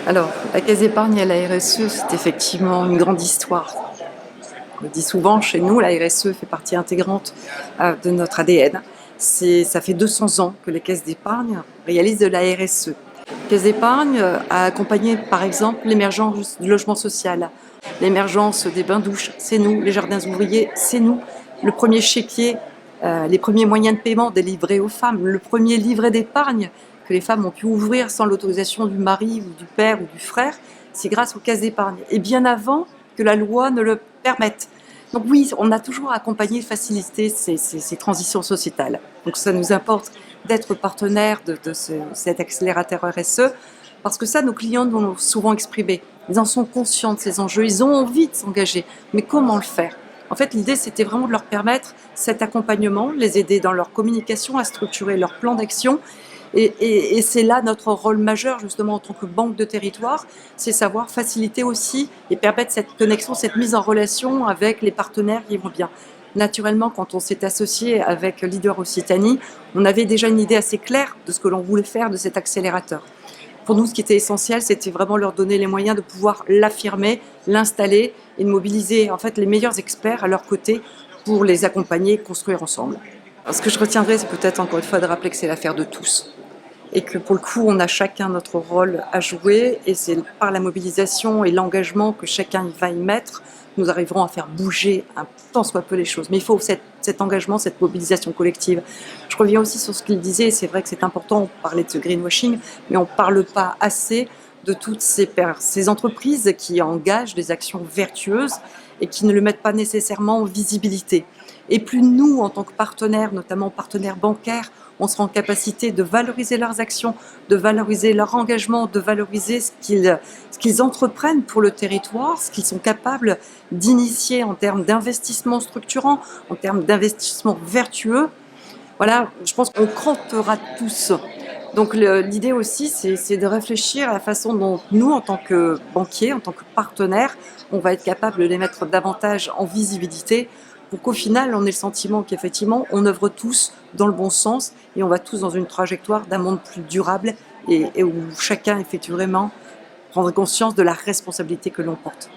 Alors, la Caisse d'épargne et la RSE, c'est effectivement une grande histoire. On le dit souvent, chez nous, la RSE fait partie intégrante de notre ADN. Ça fait 200 ans que les caisses d'épargne réalisent de la RSE. La Caisse d'épargne a accompagné, par exemple, l'émergence du logement social, l'émergence des bains-douches, c'est nous, les jardins ouvriers, c'est nous, le premier chéquier, les premiers moyens de paiement délivrés aux femmes, le premier livret d'épargne que les femmes ont pu ouvrir sans l'autorisation du mari ou du père ou du frère, c'est grâce aux caisses d'épargne. Et bien avant que la loi ne le permette. Donc oui, on a toujours accompagné et facilité ces transitions sociétales. Donc ça nous importe d'être partenaire de cet accélérateur RSE, parce que ça, nos clients nous l'ont souvent exprimé. Ils en sont conscients de ces enjeux, ils ont envie de s'engager. Mais comment le faire? En fait, l'idée, c'était vraiment de leur permettre cet accompagnement, les aider dans leur communication à structurer leur plan d'action. Et c'est là notre rôle majeur, justement, en tant que banque de territoire, c'est savoir faciliter aussi et permettre cette connexion, cette mise en relation avec les partenaires qui vont bien. Naturellement, quand on s'est associé avec Leader Occitanie, on avait déjà une idée assez claire de ce que l'on voulait faire de cet accélérateur. Pour nous, ce qui était essentiel, c'était vraiment leur donner les moyens de pouvoir l'affirmer, l'installer et de mobiliser en fait les meilleurs experts à leur côté pour les accompagner et construire ensemble. Alors, ce que je retiendrai, c'est peut-être encore une fois de rappeler que c'est l'affaire de tous. Et que pour le coup, on a chacun notre rôle à jouer, et c'est par la mobilisation et l'engagement que chacun va y mettre, nous arriverons à faire bouger un tant soit peu les choses. Mais il faut cet engagement, cette mobilisation collective. Je reviens aussi sur ce qu'il disait, c'est vrai que c'est important, on parlait de ce greenwashing, mais on ne parle pas assez de toutes ces entreprises qui engagent des actions vertueuses et qui ne le mettent pas nécessairement en visibilité. Et plus nous, en tant que partenaires, notamment partenaires bancaires, on sera en capacité de valoriser leurs actions, de valoriser leur engagement, de valoriser ce qu'ils entreprennent pour le territoire, ce qu'ils sont capables d'initier en termes d'investissement structurant, en termes d'investissement vertueux. Voilà, je pense qu'on crantera tous. Donc l'idée aussi, c'est de réfléchir à la façon dont nous, en tant que banquiers, en tant que partenaires, on va être capable de les mettre davantage en visibilité pour qu'au final, on ait le sentiment qu'effectivement, on œuvre tous dans le bon sens et on va tous dans une trajectoire d'un monde plus durable et où chacun, effectivement, prendra conscience de la responsabilité que l'on porte.